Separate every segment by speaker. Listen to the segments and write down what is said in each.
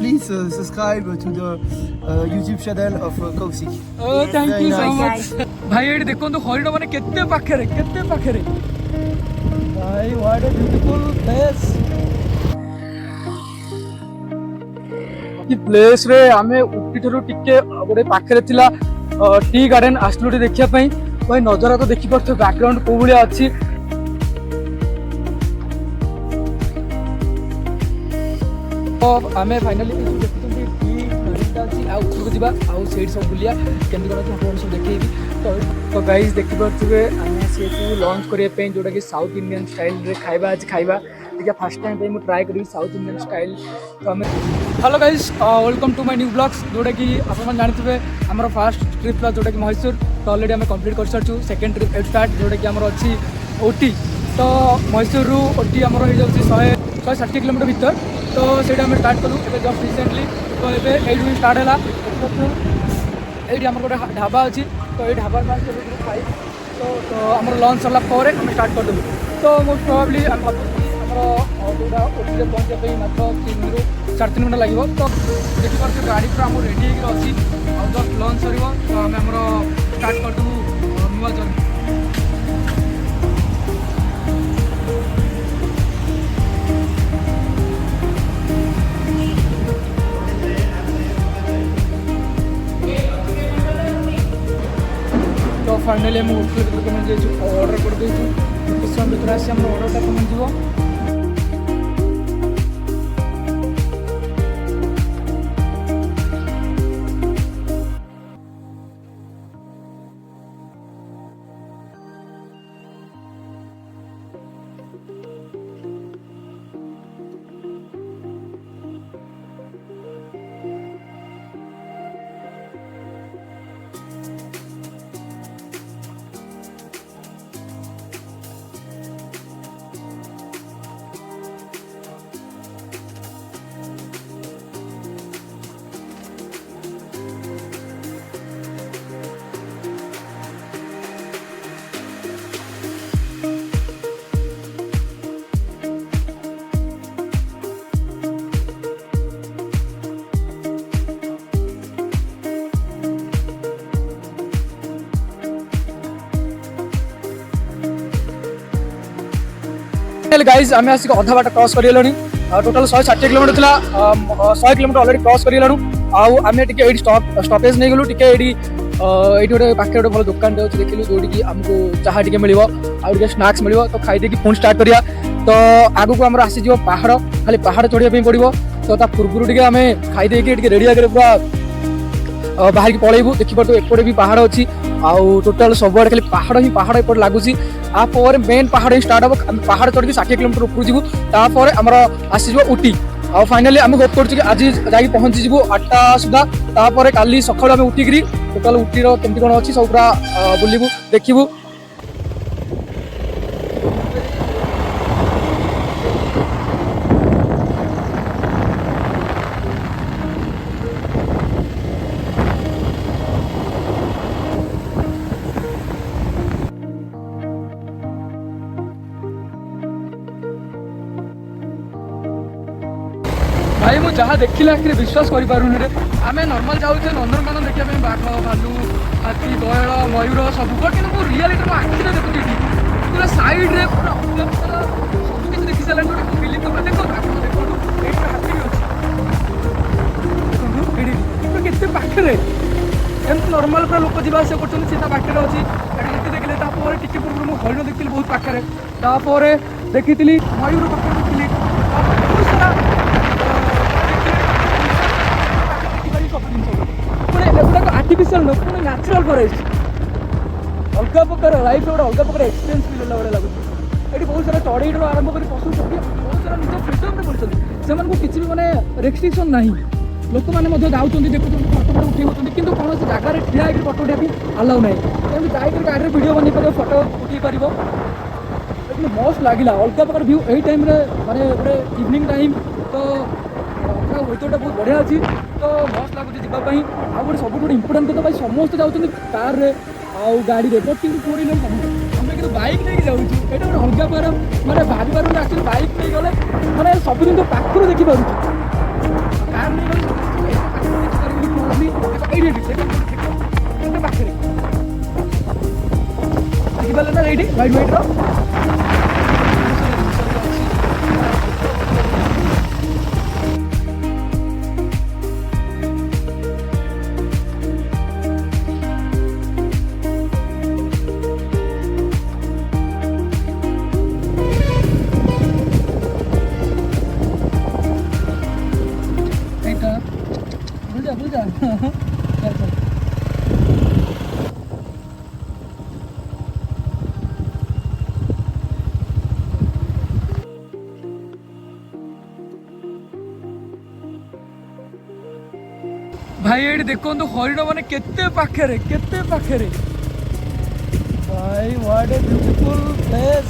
Speaker 1: please subscribe to the YouTube channel of Kaushik.
Speaker 2: Oh, thank
Speaker 1: Very
Speaker 2: you so
Speaker 1: nice.
Speaker 2: much. भाई ये देखो तो हरिण माने केते पाखरे भाई व्हाट अ ब्यूटीफुल प्लेस ये प्लेस रे आमे उटी ठरो टिके गोटे पाखरे थिला टी गार्डन आसलुटी देखिया पई भाई नजारा तो देखि परथो बैकग्राउंड को भलिया अछि तो आमे फाइनली देखुछन टी गार्डन अछि आ उपरको जिबा आ सेड सब बुलिया केंदी कोन फोन सब देखैबी तो गाइस देखि परथुबे आमे सेटू लॉन्च करिया पे जोटा कि साउथ इंडियन स्टाइल रे खाइबा आज खाइबा देखिए फर्स्ट टाइम पे मु ट्राई करी साउथ इंडियन स्टाइल तो हमें hello guys welcome to my new blogs जोटा कि आपन जानथिबे हमर फर्स्ट ट्रिप ला जोटा कि मैसूर तो ऑलरेडी हमें कंप्लीट कर सारछु सेकंड ट्रिप एट स्टार्ट जोटा कि हमर अछि ओटी तो मैसूर रु ओटी हमर हो जाउछि 160 किलोमीटर भीतर तो सेटा हम स्टार्ट कलु एबे जस्ट रिसेंटली तो एबे एडू स्टार्ट हैला एडी हमर गोटे ढाबा अछि तो ए ढाबा पास के खाई तो हमर लॉन्च सरला परे हम स्टार्ट कर देबु तो मोस्ट प्रोबेबली हम हमर जोटा ओटी पहुंचे पे मात्र 3 रु 3.5 घंटा লাগিব तो देखि परते गाड़ी पूरा हम रेडी हेक अछि और जस्ट लॉन्च करिवो तो हम हमर स्टार्ट कर देबु नुवा जर्नी तो फाइनली हम होटल ऑर्डर कर देछु किस समय भीतर आसी हम ऑर्डरटा पहुंचो गाइज आम आसिक अधा बाट क्रॉस कर टोटल 160 किलोमीटर थिला 100 किलोमीटर ऑलरेडी क्रॉस कर आम टे स्टॉपेज नहीं गलु टे ये गोटे पाखे गोटे भल दुकान अच्छे देखिलु जोटि आमको चाहा टे मिल आगे स्नाक्स मिल तो खाई पुणी स्टार्ट करिया तो आगु को आमर आसीज पहाड़ खाली पहाड़ चढ़िया पड़ो तो ता पूर्व टे आम खाई रेडी आगे पूरा बाहर की पलैबू देखिए एपटे भी पहाड़ अच्छी आउ टोटाल सब खाली पहाड़ ही पहाड़ एपटे लगुच आपर मेन पहाड़ ही स्टार्ट हम पहाड़ चढ़ी 60 किलोमीटर ऊपर जीवु तापर आमर आसीज उटी आ फाइनाली आम होप कर आज जा पहुँची जीवु 8टा सुधा तापर काली सकाळु आम उठिकी टोटाल उटीर केमती कौन अच्छी सब पूरा बुलू देखू भाई मुझे जहाँ देखिले आखिर विश्वास कर आम नॉर्मल जाऊे नंदनकानन देखा बाघ भालू हाथी गयल मयूर सब कि रियलिटी आखिर देखुची पूरा साइड रे पूरा सब किसी देखी सारे गोटे फिल्म तो देखो हाथी भी अच्छी देखते पाखे एमती नॉर्मल पूरा लोक जावास कर पाखे अच्छी देखिले टे पूर्व मुझे हरिण देखी बहुत पाखे देखी मयूर पाखे देखी बहुत सारा आर्टिफिशियल नुह पूरा नेचुरल फॉरेस्ट अलग प्रकार लाइफ गोटे अलग प्रकार एक्सपीरियंस मिलला भाई लगुच ये बहुत सारा चढ़ई आरंभ कर पशु बहुत सारा निज फ्रीडम में कर किसी भी माने रेस्ट्रिक्शन ना लोक मैंने जाऊँ देखुं फटो फटो उठे कि कौन से जगह ठिया होकर फटो उठाई आलाउ ना तेनाली जाकर गाड़ी भिडियो बन पार फटो उठे पार लेकिन मस्त लगे अलग प्रकार भ्यू यही टाइम माने गोटे इवनिंग टाइम तो वेदरटा बहुत बढ़िया अच्छी तो मस्त लगुच जावाई आ गए सब गोटे इंपोर्टाट तो भाई समस्त जाऊँ कार गाड़ी में बट कि फोर व्हीलर आम कि बैक नहीं जाऊँ ये गोटे अलग प्रकार मैंने भाभी पार एक्चुअली बैक नहीं गले मैंने सब जिन पाखर देखिपुर कार नहीं गले ये व्हाइट व्हाइट रो भूल जा चल चल भाई ये देखो हरिण मैंने केते पाखे भाई व्हाट ए ब्यूटीफुल प्लेस।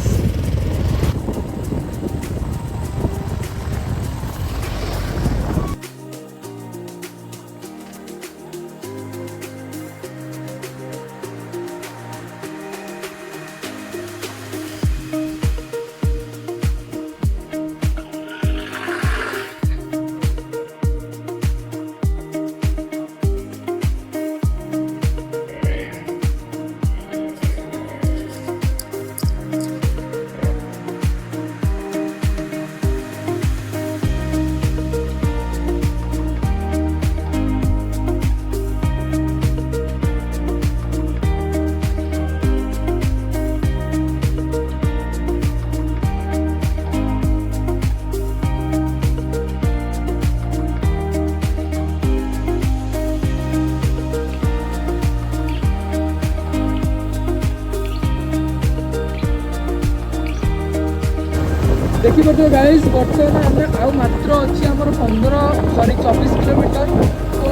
Speaker 2: देखिपे गाइज बर्तमान आम आउ मात्र अच्छी आम 24 किलोमीटर तो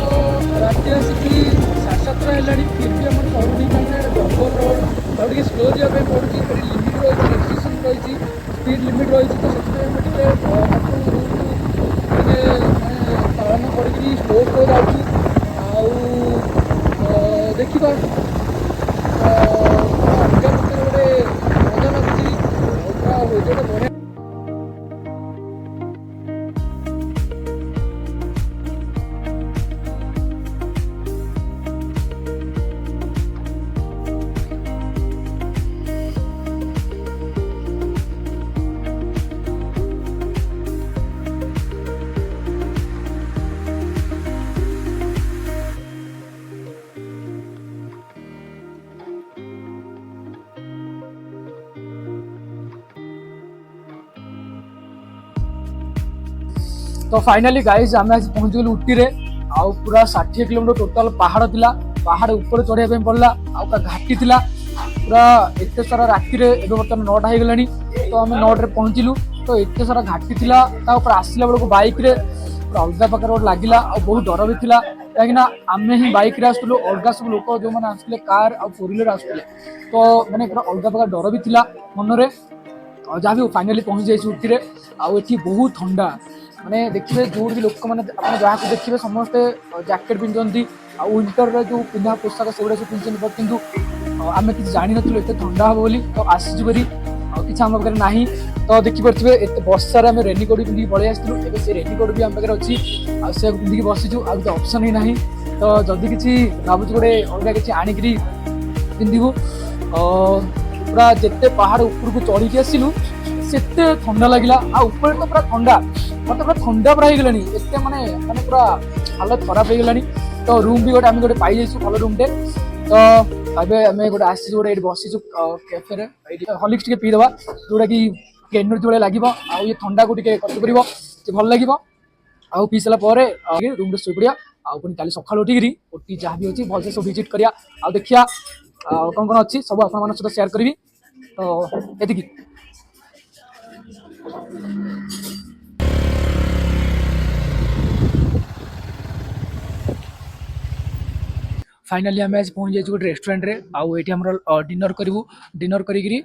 Speaker 2: राति आसिकी 7:30 है फिर भी आम पड़ूनी जंगल रोड और स्लो जावाई पड़ू लिमिट रही रेस्ट्रिक्शन रही स्पीड लिमिट रही तो से पालन कर स्लो स्लो जाऊँगी देखा अलग गोटे मजा लगुच वेदर बढ़िया। तो फाइनाली गाइज आम आज पहुंचगलु उटी रे आउ पूरा 60 किलोमीटर टोटाल पहाड़ थिला पहाड़ ऊपर चढ़िया पड़ला आउ घाटी थिला पूरा एत सारा राति रे बर्तमान 9टा हो गलानी तो आम 9 रे पहुंचलु तो एत सारा घाटी थिला आसला बेलू बाइक रे पूरा अलग प्रकार गोटे लगिला आ बहुत डर भी थिला कहीं आम ही बाइक रे आसलु अलग सब लोक जो मैंने आसले कार आ 4 आसुले तो मैंने पूरा अलग प्रकार डर भी थिला मन रे जहाँ भी फाइनाली पहुंच जाइए उटी रे आठी बहुत ठंडा माने देखिए जो भी लोक मैंने जहाँ को देखिए समस्ते जैकेट पिंधि आ विंटर जो पिंधा पोशाक से सब पिंधि बट कितु आम कि जानी नु एत ठंडा हम बोली तो आसी किसी आम पाखे ना तो देखिपे एत बर्षार आम रेनिकोट पिंधि पलि आसलु से रेनिकोट भी आम पाखे अच्छी से पिंधिक बसीचु आ ऑप्शन ही ना तो जदि किसी भावुँ गोटे अलग किसी आणिक पिंधु पूरा जिते पहाड़ ऊपर को चढ़ी आसलु से ठंडा लगे ऊपर तो पूरा ठंडा मतलब पूरा ठंडा पूरा हो गलानी एत माने माने पूरा हालत खराब हो गलानी तो रूम भी गोटे आम गोटे पाई जाइए भल रूम टे तो अबे आम गोटे आसी गोटे ये बसीचु कैफे हॉर्लिक्स टे पीदबा जोटा कि एनर्जी भाई लगे ये ठंडा को कट कर भल लगे आउ पी सारापर रूम रे शुई पड़ा आउ पुणी काली सकाल उठिकी ओटी जहाँ भी अच्छी भलसे सब विजिट करा आ देखिया कौन कौन अच्छी सब आप सहित सेयार करी तो ये फाइनाली आम आज पहुँच जाइए गोटे रेस्टोरेंट रे आउ ये डिनर करूँ डिनर करू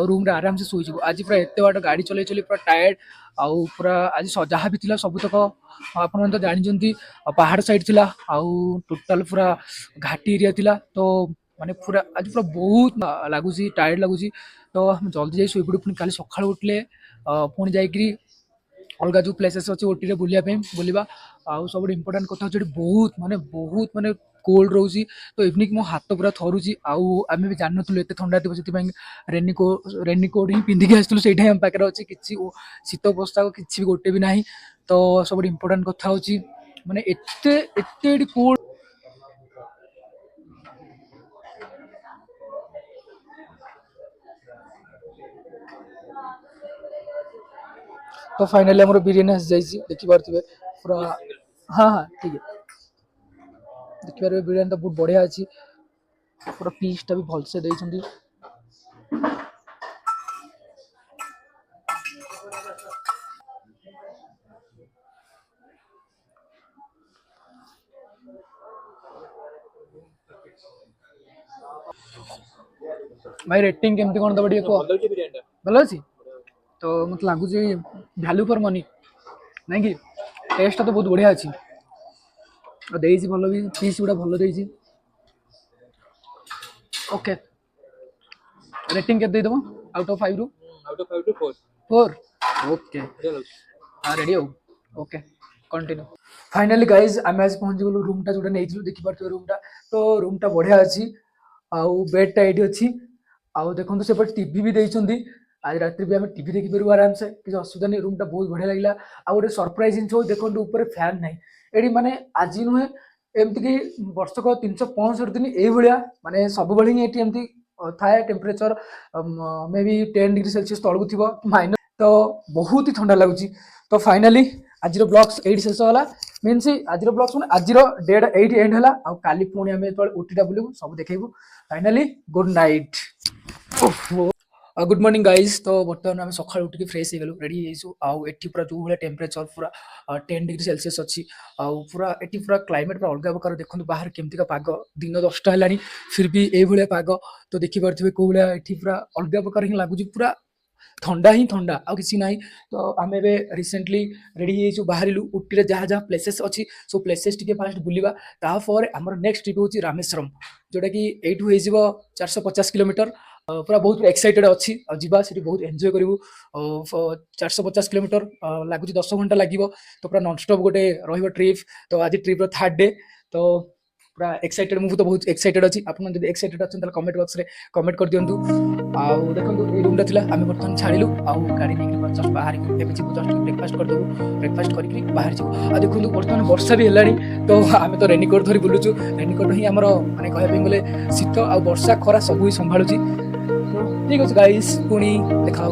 Speaker 2: रूम रे आराम से शुईजु आज पूरा एत बाट गाड़ी चल चली पूरा टायर्ड आउ पूरा आज जहाँ भी थी सबुतक आप जानते पहाड़ साइड थिला आउ टोटाल पूरा घाटी एरिया थिला तो माने पूरा आज पूरा बहुत लगुच टायर्ड लगुच तो हम जल्दी जाई शुईपड़ू पुणी काली सकाळ उठले पुणी जाकि अलग जो प्लेसेस अच्छे ओटी बुलवा आउ सब इम्पोर्टाट कथा अच्छे बहुत माने कोल्ड रोचे तो इवनिंग मो हाथ पूरा थरुची आम भी जान नु एत थंडा थी से रेनिकोट ही पिंधिकी आसलु से आम पाखे अच्छे कि शीत पोशाक किसी भी गोटे भी ना तो सब इम्पोर्टाट कथा हूँ माने एत कोल्ड तो फाइनली हमारे बिरियानी आसी जाइए देखिपे पूरा हाँ हाँ ठीक है देखिए बिरियानी तो बहुत बढ़िया अच्छी पूरा पीसटा भी भलसे देइछंती भाई रेटिंग केमती कोन दबा टिके को भलो अछि तो मत लागु जे वैल्यू फॉर मनी नहीं कि टेस्ट तो बहुत बढ़िया अच्छी और देइछि भलो भी पीस गुडा भलो देइछि ओके रेटिंग के दे दबो आउट ऑफ 5 रु
Speaker 3: आउट ऑफ 5 टू 4
Speaker 2: 4 ओके हां रेडी हो ओके कंटिन्यू फाइनली गाइस आम आज पहुंच गलु रूमटा जोटा नहीं देखि पारथो रूमटा तो रूमटा बढ़िया अच्छी आउ बेडटा एटी अच्छी आउ देखो से टीवी भी देइछंती आज रात्रि भी आम टीवी देखी पारू आराम से किसी असुविधा नहीं रूमटा बहुत बढ़िया लगे आ गए सरप्राइज जिन देखो ऊपर फैन ना ये माने आज नुहे एमती कि वर्षक 365 दिन ये माने सब बड़ी ही एमती थाए टेम्परेचर मे बी 10 डिग्री सेल्सियस तलू थी माइनस तो बहुत ही ठंडा लगुच तो फाइनाली आज ब्लॉग्स ये शेष होला मीन्स आज ब्लॉग्स मैंने आज डेट ये एंड है आ काली पुणी आम जो ओटीटा बुलू सब देखू finally good night good morning guys तो बर्तमान आम सका उठिक फ्रेश हो गलु रेडी आउ एटी पूरा जो भाई टेम्परेचर पूरा 10 डिग्री सेल्सियस अच्छी आउ पूरा एटी पूरा क्लाइमेट पूरा अलग प्रकार देखो बाहर केमती पाग दिन 10टा है फिर भी ये पाग तो देखिपे कौ भाया ये पूरा अलग प्रकार ही लगुच पूरा ठंडा ही ठंडा आ किसी ना तो आम ए रिसेंटली रेडी बाहर उटी जहाँ जहाँ प्लेसेस अच्छी सो प्लेसेस टी फास्ट बुलवा तापर आम नेक्स्ट ट्रिप हूँ रामेश्वरम जोटा कि एठू हो 450 किलोमीटर पूरा बहुत एक्साइटेड अच्छी जीवा से बहुत एंजॉय करूँ 450 किलोमीटर लगुच 10 घंटा लगे तो पूरा नॉनस्टॉप गोटे रही ट्रिप तो आज ट्रिप थर्ड डे तो पूरा एक्साइटेड मुझे तो बहुत एक्साइटेड अच्छी आप एक्साइटेड अच्छे कमेंट बॉक्स में कमेंट कर दिंतु आउ देखो ये रूमटा था आम बर्तमान छाड़ू आउ गाड़ी नहीं जस्ट बाहर जस्ट ब्रेकफास्ट करदेबू ब्रेकफास्ट करके बाहर जाऊ आ देखो बर्तमान वर्षा भी है तो आम तो रेनिकोट धरी बुलुचु रेनिकोट ही आमर माने कहबे गले शीत आ वर्षा खरा सब ही संभालुची तो ठीक अच्छे गाइस पुणी देखा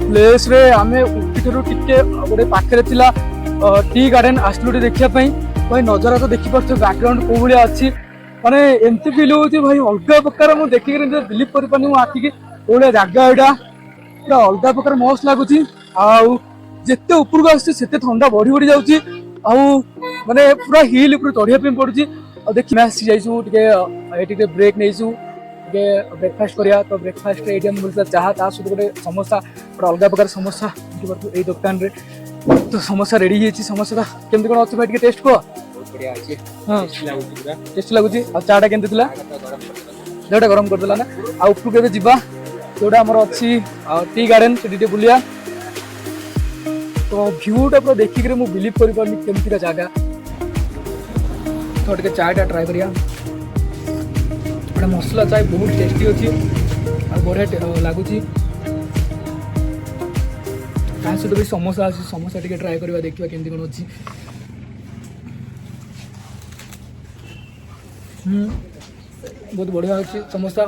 Speaker 2: प्लेस रे आमे उठी ठरू टिके गोटे पाखरे थिला टी गार्डन आसलु देखिया पई भाई नजारा तो देखि परछ बैकग्राउंड को भलिया अछि माने एमती फील होछि भाई अलग प्रकार मु देखि के बिलीव करि पानी मु आखि के ओले जागा एडा पूरा अलग प्रकार मस्त लागुछि आउ जेते ऊपर को आछि सेते ठंडा बढ़ी बढ़ी जाउछि आउ माने पूरा हिल ऊपर चढ़िया पे पड़ुछि देखिए मैं आसी जाइछु टे ब्रेक नहींछु टे ब्रेकफास्ट करिया तो ब्रेकफास्ट ये मिलता चाह ता सहित गोटे समोसा गोटे अलग प्रकार समोसा ये दुकान रे तो समोसा रेडी है समोसा केमती कौन अच्छे भाई टे टेस्ट को
Speaker 3: बढ़िया अच्छी
Speaker 2: हाँ
Speaker 3: पूरा
Speaker 2: टेस्ट लगुच आ चाटा केमती थिला जोटा गरम करदेला ना आ उपरु केबे जिबा जोटा हमर अछि टी गार्डन से बुलिया तो भ्यूटा पूरा देखिक मु बिलीव कर पारनी केमती का जगह तो टे चायटा ट्राए करिया गोटे मसला चाय बहुत टेस्टी अच्छी आ बढ़िया लगुच ता सहित भी समोसा अच्छी समोसा टे ट्राए करवा देखा केमती कौन अच्छी बहुत बढ़िया अच्छी समोसा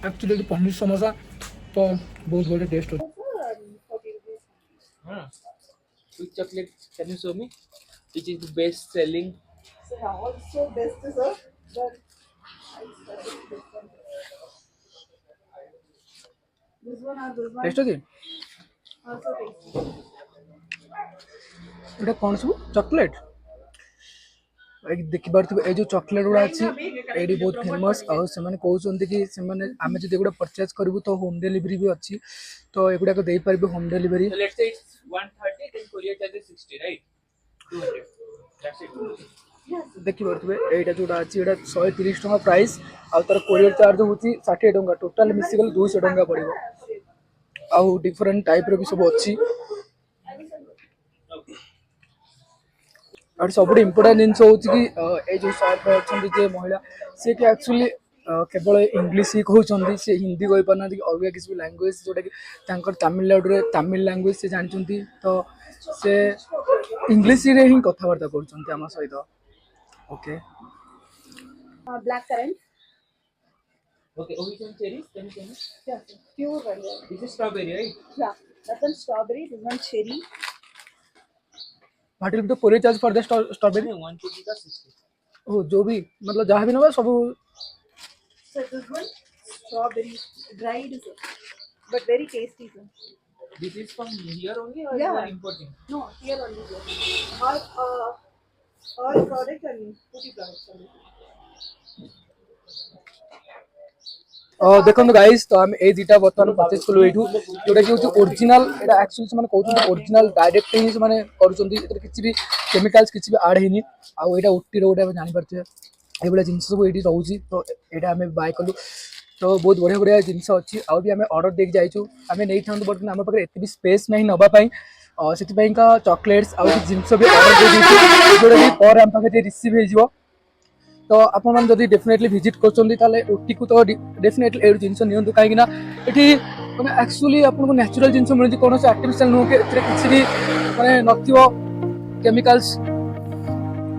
Speaker 2: एक्चुअली पनीर समोसा तो बहुत बढ़िया टेस्ट हो
Speaker 3: Which chocolate can you show me? Which is the best selling?
Speaker 4: Also best is a but this one or this one
Speaker 2: test अच्छी
Speaker 4: also tasty.
Speaker 2: एटा कौन सब चॉकलेट देखि पारथि ए जो चॉकलेट गुड़ा अछि एडी बहुत फेमस और से माने कहउछन कि से माने आमे जदि गुड़ा परचेज करबु तो होम डिलीवरी भी अछि तो एगुडा को देई परबे home delivery
Speaker 3: So let's say it's 130, then courier charge is 60, right? 200. That's it.
Speaker 2: देखि पारथि एटा जोडा अछि एटा 130 टका प्राइस और तार कोरियर चार्ज होछि 60 टका टोटल मिसी गल 200 टका पड़िबो आ डिफरेंट टाइप रो भी सब अछि और सब इम्पोर्टेंट जिन हूँ कि ये जो शॉप अच्छा जे महिला सी कि एक्चुअली केवल इंग्लीश ही कहते सी हिंदी कही पारना अलग किसी लैंग्वेज जोटा कि तमिलनाडु तमिल लैंग्वेज से जानते तो से इंग्लीश ही कथबार्ता कर सहित okay
Speaker 4: Black currant.
Speaker 3: Okay, oh, which one cherries? Can you tell me?
Speaker 4: Yeah, pure vanilla.
Speaker 3: This is strawberry, right?
Speaker 4: Yeah, that one strawberry. This one cherry.
Speaker 2: What will be the courier charge for the strawberry
Speaker 3: 1 kg का 60.
Speaker 2: ओ जो भी मतलब जहाँ भी नवा सब
Speaker 4: So this one strawberry dried is it, but very tasty. Sir.
Speaker 3: This is from here only or
Speaker 4: Yeah.
Speaker 3: you are importing?
Speaker 4: No, here only. Sir. All products and beauty products only.
Speaker 2: देखो guys तो आम ए दुटा बर्तमान purchase कलु एठू जोटा कि original एटा actually से माने कहउछन ओरिजिनल डायरेक्ट ही से माने करूछन एतर किछि भी केमिकल्स किछि भी ऐड हेनी आ एटा उट्टी रो एटा जानि परछे ए बला जिंस सब एठी रहउची तो एटा हमें बाय कलु तो बहुत बढ़िया बढ़िया जिंस अछि आ भी हमें ऑर्डर देख जाइछु हमें नै थांतु बट हम पाखे एते भी स्पेस नहीं नबा पई सेति पई का चॉकलेट्स आ जिंस भी ऑर्डर दे दी जोटा कि पर हम पाखे रिसीव हे जिवो तो आपण मान जदि डेफिनेटली विजिट करछोंदी ताले ओटी को तो डेफिनेटली ए जिंस नियंतु काहे ना एठी माने एक्चुअली आपण को नेचुरल जिंस मिलि कोनो से आर्टिफिशियल नो के एतरे किछि भी माने नथियो केमिकल्स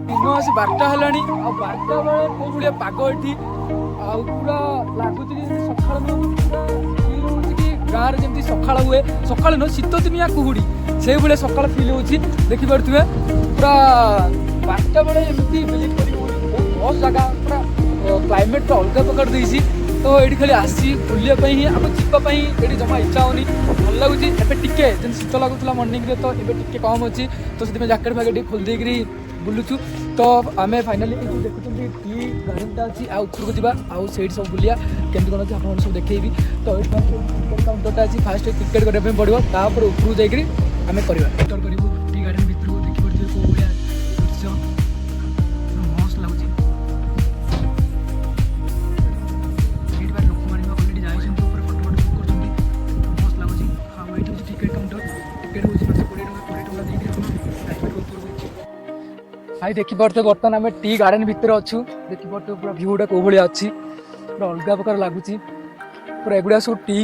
Speaker 2: दिनो से 12टा हलानी आ 12टा बेले को बुलिया पागो एठी आ पूरा लागुची कि सखाळ न पूरा फील होची कि गार जेमति सखाळ हुए सखाळ न शीत दिनिया कुहुडी से बुले सखाळ फील होची देखि परथुवे पूरा 12टा बेले एमति विजिट करी बहुत जगह पूरा क्लाइमेट तो अलग प्रकार देसी तो ये खाली आसी बुलापी ही आम जावाई ये जमा इच्छा होनी भल लगुच एवं टिके जन शीत लगुला मर्निंग रे तो ये टिके कम अच्छी तो से जैकेट फैकेट खोल देकरी बुलुचु तो आम फाइनाली जो देखुं टी गार्डनटा अच्छी ऊपर को जावा आउ से सब बुलिया केमती कौन अच्छी आप सब देखी तो टिकेट काउंटरटा अच्छी फास्ट टिकेट करने पड़ो तापर ऊपर जाकरी आम कर टी गार्डन भितर देखिए कौ भाया दृश्य मस्त लगुच भाई देखी पारे बर्तमान आम टी गार्डन भितर अच्छु देखी पारे पूरा भ्यूटा कौ भाया अच्छी पूरा अलग प्रकार लगुच पूरा एगुड़ा सब टी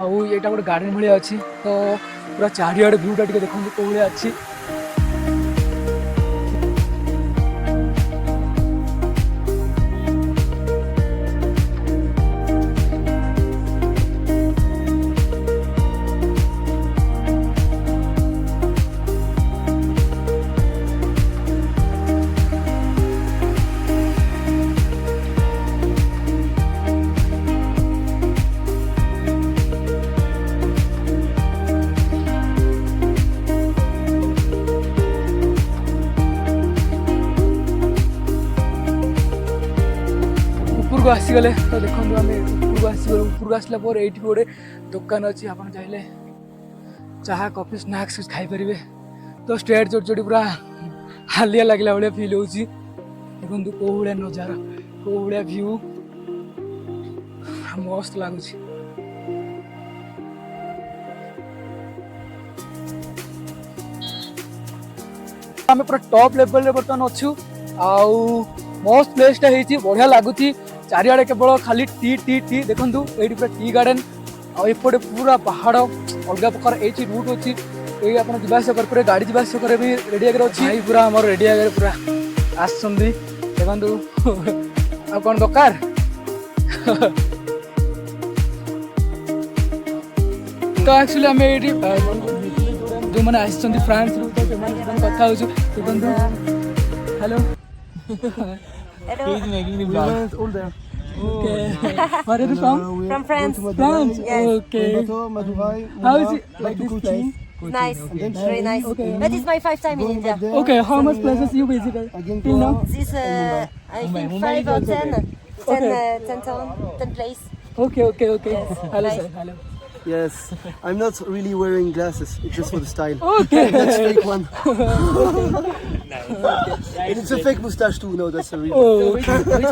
Speaker 2: आउ ये गोटे गार्डन भाया अच्छी तो पूरा चारिआडे भ्यूटा टी देखते कौ भाया अच्छी उपरको आसीगले तो देखो आम उपरको आसीगले उपरको आसला पर ये गोटे दुकान अच्छी आप चाहिए चाह कॉफी स्नैक्स खाईपर तो स्टेट चोट चोटी पूरा हालिया लगला भाया फिल हो देखो कौ भाया नजारा कौ भाया भ्यू मस्त लगुच आम पूरा टॉप लेवल रे बर्तमान अच्छु आउ मस्त प्लेसटा होती बढ़िया लगुच चारिआडे केवल खाली टी टी टी देखु ये पूरा टी गार्डन आउटे पूरा पहाड़ अलग प्रकार ये रूट अच्छी ये आप जावास कर गाड़ी जावास कर भी रेडी आगे अच्छी पूरा आम रेडी आगे पूरा आसुँ देखु आ कौन दरकार तो एक्चुअली आम ये जो मैंने आसी फ्रांस रू तो कथा hello
Speaker 5: Hello.
Speaker 3: He's making the
Speaker 1: We
Speaker 3: vlog.
Speaker 1: went all there.
Speaker 2: Okay. Where are you from?
Speaker 5: From France.
Speaker 2: France.
Speaker 5: Yes.
Speaker 2: Okay.
Speaker 1: Bato, Madurai,
Speaker 2: How
Speaker 1: Mumbai,
Speaker 2: is it
Speaker 1: back
Speaker 2: like
Speaker 1: to
Speaker 2: this
Speaker 1: Kochi.
Speaker 2: place?
Speaker 5: Nice.
Speaker 1: Okay.
Speaker 5: Very nice.
Speaker 2: Okay.
Speaker 5: But it's my 5th time in
Speaker 1: Going
Speaker 5: India.
Speaker 1: back there.
Speaker 2: Okay. How much places you visited
Speaker 1: Again,
Speaker 2: till now?
Speaker 1: Goa.
Speaker 5: This, I think
Speaker 3: Mumbai
Speaker 5: 5 or
Speaker 3: is also
Speaker 5: 10. 10 town, 10 place.
Speaker 2: Okay. Okay. Okay.
Speaker 5: Yes.
Speaker 2: Hello,
Speaker 5: Nice.
Speaker 2: sir. Hello.
Speaker 1: Yes, I'm not really wearing glasses. It's just for the style.
Speaker 2: Okay.
Speaker 1: That's fake one. And it's a fake mustache too. No, that's a real.
Speaker 2: Oh,
Speaker 3: Which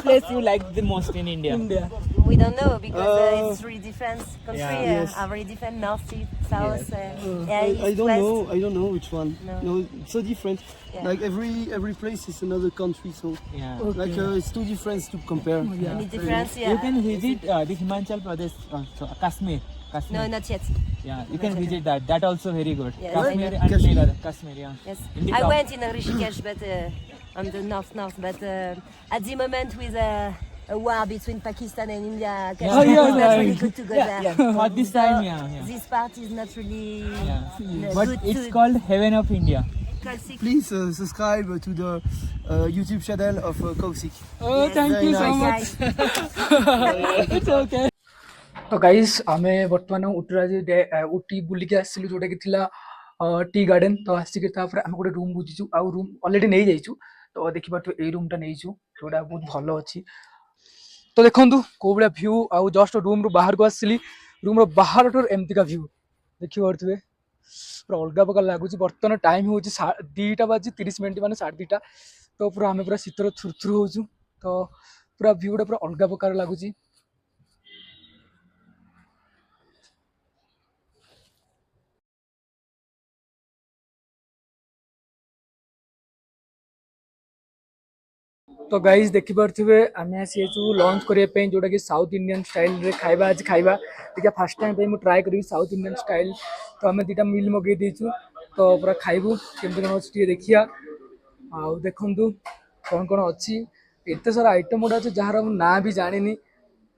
Speaker 3: place you like the most in India?
Speaker 2: India.
Speaker 5: We don't know because it's really different country.
Speaker 3: Yeah.
Speaker 1: Yes.
Speaker 5: Are very different, north, south, yeah,
Speaker 1: I
Speaker 5: east,
Speaker 1: don't
Speaker 5: west.
Speaker 1: know. I don't know which one.
Speaker 5: No.
Speaker 1: It's so different.
Speaker 5: Yeah.
Speaker 1: Like every place is another country, so
Speaker 3: Yeah.
Speaker 1: like it's too different to compare.
Speaker 2: Yeah.
Speaker 5: Any difference? Yeah.
Speaker 3: You can visit the Himachal Pradesh, Kashmir. Kashmir.
Speaker 5: No, not yet.
Speaker 3: Yeah, you can visit that. That also very good.
Speaker 5: Yes,
Speaker 3: Kashmir
Speaker 5: I know.
Speaker 3: and
Speaker 1: Kashmir.
Speaker 3: Leela. Kashmir, yeah.
Speaker 5: Yes.
Speaker 3: In the
Speaker 5: I
Speaker 3: top.
Speaker 5: went in Rishikesh, but on the north, but at the moment with a war between Pakistan and India,
Speaker 2: Oh, yeah,
Speaker 5: it's not
Speaker 2: yeah.
Speaker 5: really good to go there.
Speaker 3: For this time, yeah, yeah.
Speaker 5: This part is not really
Speaker 3: Yeah.
Speaker 5: good
Speaker 3: But it's
Speaker 5: to
Speaker 3: called Heaven of India.
Speaker 5: classic.
Speaker 1: Please subscribe to the YouTube channel of Kausik.
Speaker 2: Oh, thank
Speaker 1: Very
Speaker 2: you so
Speaker 1: nice.
Speaker 2: much. It's okay. तो guys आमे वर्तमान उटी बुलिक आसलु जोटा कि थिला tea garden तो आसिक तापर आम गोटे रूम बुझीचु आ रूम ऑलरेडी नहीं जाइछु तो देखि पारतो ए रूम टा नहींछु जोटा बहुत भलो अछि तो देखंतु को बडा व्यू आ जस्ट रूम रो बाहर को आसली रूम रो बाहर तो एमती का व्यू देखि पारथुबे पूरा अलग प्रकार लागुची वर्तमान टाइम होची 2:30 माने 2:30 तो पूरा आमे पूरा शीतर थुरथुर होछु तो पूरा व्यू पूरा अलग प्रकार लागुची तो गाइज देखि पारथिबे आमे आसीछु लंच करिया पे जोटा कि साउथ इंडियन स्टाइल रे खाइबा आज खाइबा देखिया फर्स्ट टाइम पे मु ट्राई करी साउथ इंडियन स्टाइल तो आमे दीटा मील मगे देछु तो पूरा खाइबु केमते कोन अछि देखिया आ देखंतु कोन कोन अछि एते सारा आइटम उडा अछि जहार हम ना भी जानिनी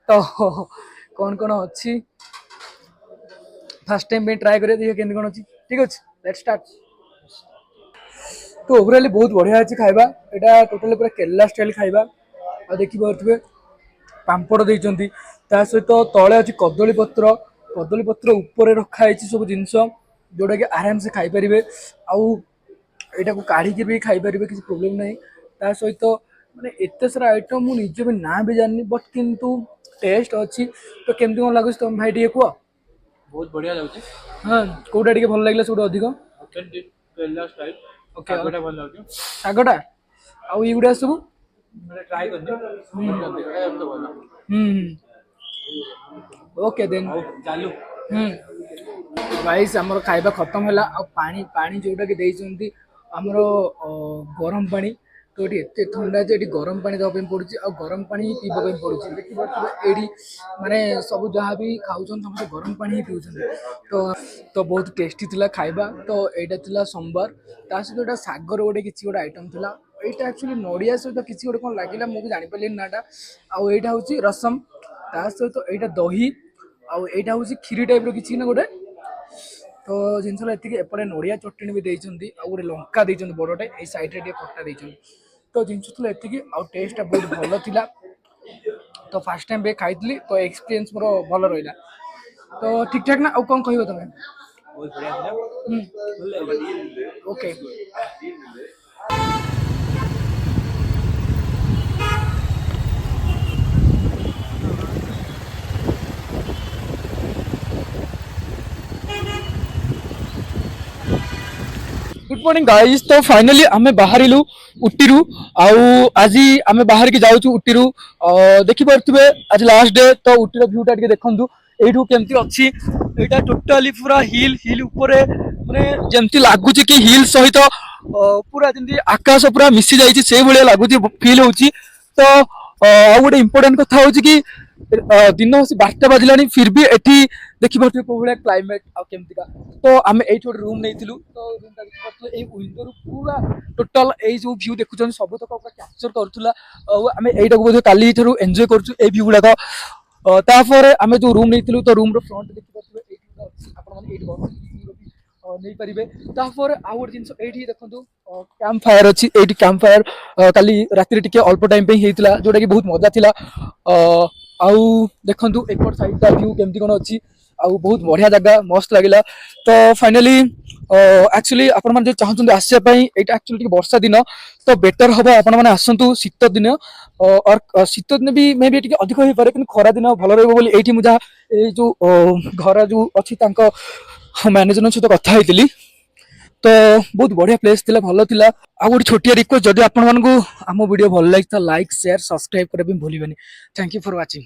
Speaker 2: तो कोन कोन अछि फर्स्ट टाइम पे ट्राई करिया देखिया केमते कोन अछि ठीक अछि लेट्स स्टार्ट तो ओवरऑली बहुत बढ़िया अच्छी खाइबा एटा टोटली पूरा केरला स्टाइल खाइबा आ देखि पारथुबे पांपड़ देइचंती ता सहित तळे अछि कदली पत्र ऊपर रखा हैछि सब जिंस जोटा कि आराम से खाई परिबे आउ एटा को काढी के भी खाई परिबे किसी प्रॉब्लम नहीं ता सहित माने एते सारा आइटम मु निजे भी ना भी जाननी बट किंतु टेस्ट अछि तो केमति कोन लागुस तुम भाई टिके को
Speaker 3: बहुत बढ़िया लाଗୁଛି
Speaker 2: हां कोडा टिके भल लागला सबटा अधिक
Speaker 3: ऑथेंटिक केरला स्टाइल
Speaker 2: ओके
Speaker 3: आगोटा ଭଲ ଲାଗୁଛି
Speaker 2: सागटा आउ इगुडा सब
Speaker 3: ମାନେ ଟ୍ରାଏ କରିନି ଖାଇବା ତ ଭଲ
Speaker 2: ओके देन
Speaker 3: ଆଉ ଚାଲୁ
Speaker 2: गाइस हमर खाइबा खत्म होला आ पानी पानी जोटा कि देइचंती हमर गरम पानी तो एते ठंडा जे गरम पानी दबे पड़ुची आ गरम पानी ही पीबा पे पड़ुची देखि बात एडी माने सब जहां भी खाउछन हम गरम पानी ही पिउछन तो बहुत टेस्टी थिला खाइबा तो एटा थिला सोमवार ता से एटा सागर गोटे किछि गोटे आइटम थिला एटा एक्चुअली नडिया से तो किछि गोटे कोन लागिला मु भी जानि पलिन नाटा आ एटा होची रसम ता से तो एटा दही आ एटा होची खीरी टाइप रो किछि ना गोटे तो जिनसला एतिके एपड़े नडिया चटनी भी देइचंती आ गोटे लंका देइचंती बड़टे ए साइड रे खट्टा देइचंती तो जिनस थला एतिके आ टेस्ट बहुत भलो थिला तो फर्स्ट टाइम बे खाइतली तो एक्सपीरियंस मोर भलो रहिला तो ठीक ठाक ना आ कोन कहिबो तमे
Speaker 3: बहुत बढ़िया थिला ଭଲ ଲାଗିଲା
Speaker 2: ओके गुड मॉर्निंग गाइस। तो फाइनली आमे बाहरिलु उट्टी आज आमे बाहर की जाऊँ उट्टी देखी पारे आज लास्ट डे। तो उट्टीर भ्यूटा टे देखु एठू केमती अच्छी एटा टोटाली पूरा हिल हिल ऊपर माने जेमती लगुच कि हिल सहित पूरा जमी आकाश पूरा मिसी जाइए से भाया लगुच फिल होची। तो आ गोटे इम्पोर्टाट कथा हूँ कि दिन 12टा बाजिला फिर भी एठी देखी पारे कौ भाया क्लाइमेट आमतिका। तो आम ये गोटे रूम नहीं तो रूम देखिए विंडो रू पूरा टोटाल जो भ्यू देखुं सब तक पूरा कैप्चर करूला। आम यहीटा बोधे काली एंजॉय करूँ भ्यू गुड़ाक। तापर आम जो रूम नहीं तो रूम फ्रंट देखिए नहीं पारे। तापर आउ गोटे जिन ये देखो कैंप फायर अच्छी ये कैंप फायर काली राति टिके अल्प टाइम होता जोटा कि बहुत मजा थिला। आउ देखु एपट साइड का व्यू केमती कौन अच्छी आउ बहुत बढ़िया जगह मस्त लगे। तो फाइनाली एक्चुअली आपण मैंने जो चाहते आसापी यहाँ एक्चुअली वर्षा दिन तो बेटर हम आपण मैंने आसतु शीत दिन और शीत दिन भी मे भी अधिक हो पारे कि खरा दिन भल रही मुझे जो घर जो अच्छी मैनेजमेंट सहित कथा होती। तो बहुत बढ़िया प्लेस थिला भल थिला। आ गोटे छोटिया रिक्वेस्ट जदि आपण मानकु आम वीडियो भल लगी लाइक शेयर सब्सक्राइब करबे भूलिबेनी। Thank you for watching.